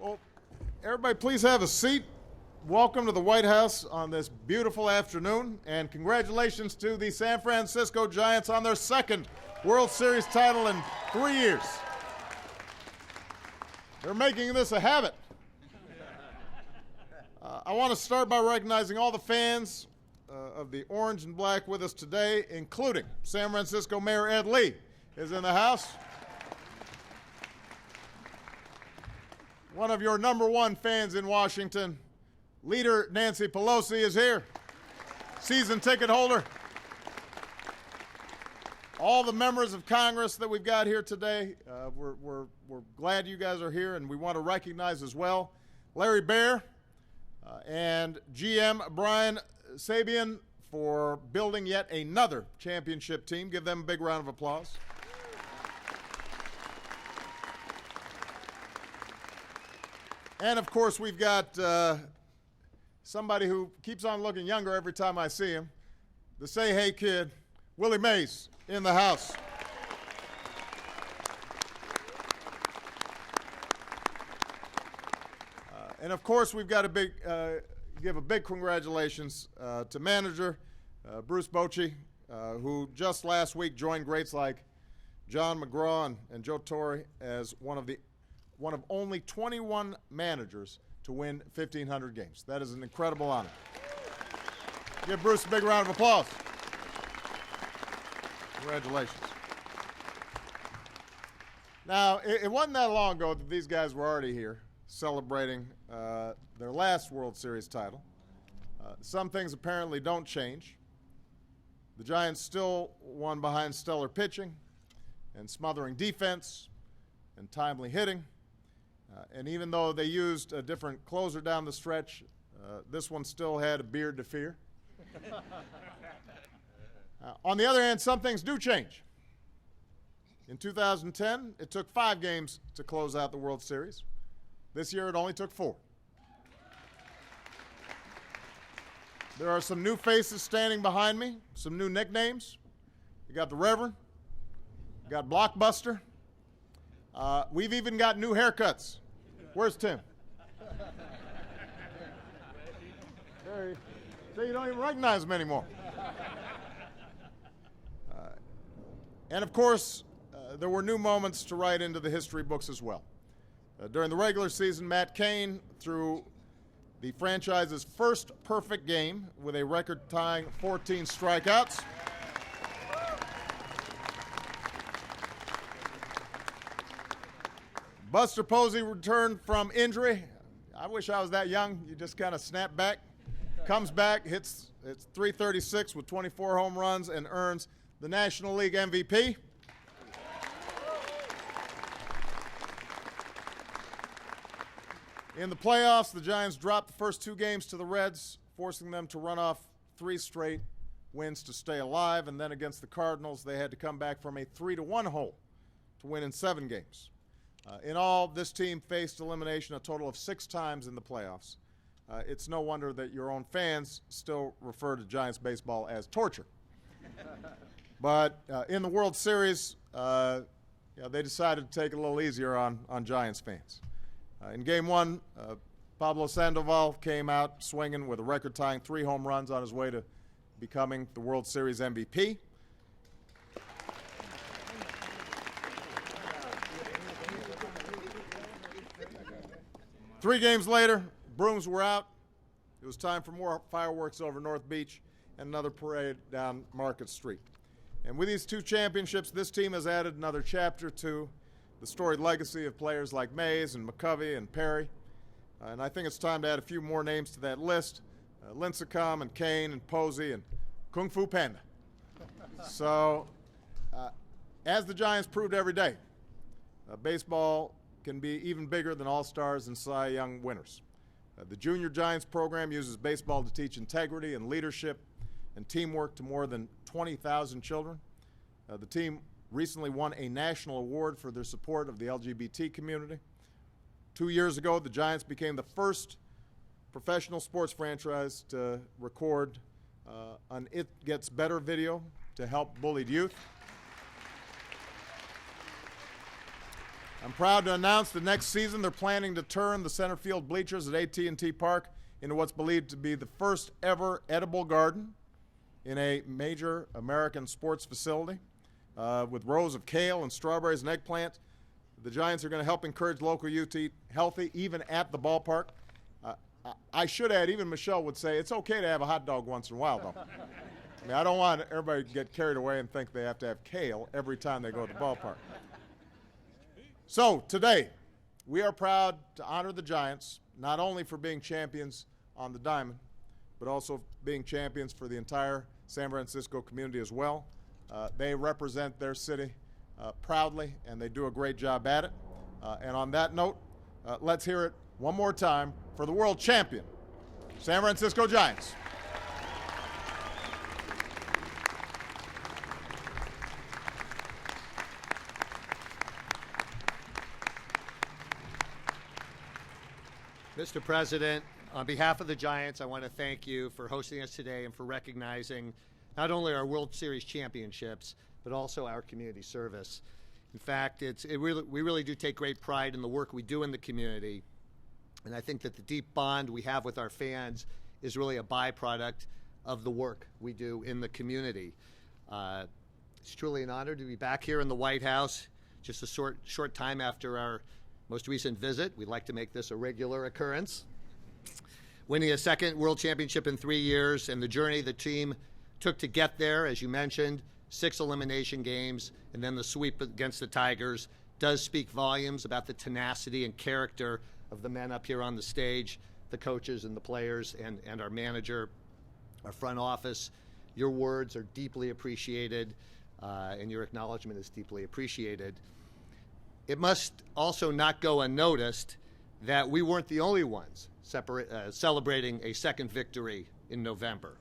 Well, everybody please have a seat. Welcome to the White House on this beautiful afternoon, and congratulations to the San Francisco Giants on their second World Series title in 3 years. They're making this a habit. I want to start by recognizing all the fans of the orange and black with us today, including San Francisco Mayor Ed Lee is in the house. One of your #1 fans in Washington, Leader Nancy Pelosi, is here. Season ticket holder. All the members of Congress that we've got here today, we're glad you guys are here, and we want to recognize as well Larry Baer and GM Brian Sabean for building yet another championship team. Give them a big round of applause. And of course, we've got somebody who keeps on looking younger every time I see him, the Say Hey kid, Willie Mays, in the house. And of course, we've got to give a big congratulations to manager Bruce Bochy, who just last week joined greats like John McGraw and Joe Torre as one of only 21 managers to win 1,500 games. That is an incredible honor. Give Bruce a big round of applause. Congratulations. Now, it wasn't that long ago that these guys were already here celebrating their last World Series title. Some things apparently don't change. The Giants still won behind stellar pitching and smothering defense and timely hitting. And even though they used a different closer down the stretch, this one still had a beard to fear. On the other hand, some things do change. In 2010, it took 5 games to close out the World Series. This year, it only took 4. There are some new faces standing behind me, some new nicknames. You got the Reverend, you got Blockbuster. We've even got new haircuts. Where's Tim? There so you don't even recognize him anymore. And of course, there were new moments to write into the history books as well. During the regular season, Matt Cain threw the franchise's first perfect game with a record-tying 14 strikeouts. Buster Posey returned from injury. I wish I was that young. You just kind of snap back, comes back, hits .336 with 24 home runs, and earns the National League MVP. In the playoffs, the Giants dropped the first 2 games to the Reds, forcing them to run off 3 straight wins to stay alive. And then against the Cardinals, they had to come back from a 3-1 hole to win in 7 games. In all, this team faced elimination a total of 6 times in the playoffs. It's no wonder that your own fans still refer to Giants baseball as torture. But in the World Series, they decided to take it a little easier on Giants fans. In Game 1, Pablo Sandoval came out swinging with a record-tying 3 home runs on his way to becoming the World Series MVP. Three games later, brooms were out. It was time for more fireworks over North Beach and another parade down Market Street. And with these 2 championships, this team has added another chapter to the storied legacy of players like Mays and McCovey and Perry. And I think it's time to add a few more names to that list. Lincecum and Kane and Posey and Kung Fu Panda. So, as the Giants proved every day, baseball can be even bigger than All-Stars and Cy Young winners. The Junior Giants program uses baseball to teach integrity and leadership and teamwork to more than 20,000 children. The team recently won a national award for their support of the LGBT community. 2 years ago, the Giants became the first professional sports franchise to record an It Gets Better video to help bullied youth. I'm proud to announce that next season they're planning to turn the center field bleachers at AT&T Park into what's believed to be the first ever edible garden in a major American sports facility with rows of kale and strawberries and eggplant. The Giants are going to help encourage local youth to eat healthy, even at the ballpark. I should add, even Michelle would say, it's okay to have a hot dog once in a while, though. I mean, I don't want everybody to get carried away and think they have to have kale every time they go to the ballpark. So today, we are proud to honor the Giants, not only for being champions on the diamond, but also being champions for the entire San Francisco community as well. They represent their city proudly, and they do a great job at it. And on that note, let's hear it one more time for the world champion, San Francisco Giants. Mr. President, on behalf of the Giants, I want to thank you for hosting us today and for recognizing not only our World Series championships, but also our community service. In fact, we really do take great pride in the work we do in the community, and I think that the deep bond we have with our fans is really a byproduct of the work we do in the community. It's truly an honor to be back here in the White House just a short time after our most recent visit. We'd like to make this a regular occurrence. Winning a second World Championship in 3 years and the journey the team took to get there, as you mentioned, 6 elimination games and then the sweep against the Tigers, does speak volumes about the tenacity and character of the men up here on the stage, the coaches and the players and our manager, our front office. Your words are deeply appreciated and your acknowledgement is deeply appreciated. It must also not go unnoticed that we weren't the only ones celebrating a second victory in November.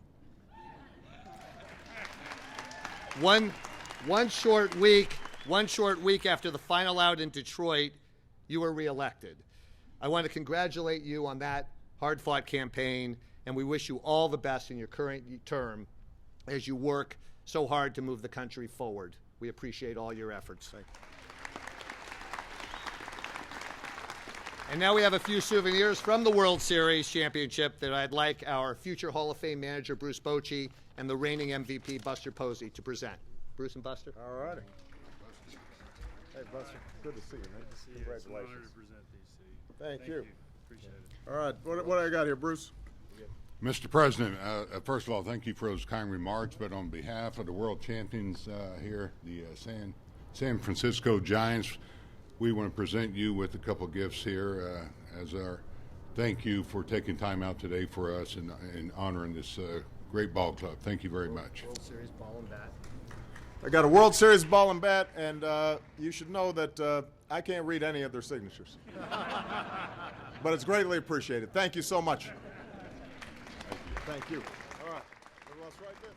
One short week after the final out in Detroit, you were reelected. I want to congratulate you on that hard-fought campaign, and we wish you all the best in your current term as you work so hard to move the country forward. We appreciate all your efforts. Thank you. And now we have a few souvenirs from the World Series championship that I'd like our future Hall of Fame manager, Bruce Bochy, and the reigning MVP, Buster Posey, to present. Bruce and Buster. All righty. Hey, Buster. Good to see you, man. Congratulations. It's an honor to present these to you. Thank you. Appreciate it. All right. What do I got here, Bruce? Mr. President, first of all, thank you for those kind remarks, but on behalf of the world champions here, the San Francisco Giants, we want to present you with a couple gifts here as our thank you for taking time out today for us and honoring this great ball club. Thank you very much. World Series ball and bat. I got a World Series ball and bat, and you should know that I can't read any of their signatures. But it's greatly appreciated. Thank you so much. Thank you. All right. Everyone else right there?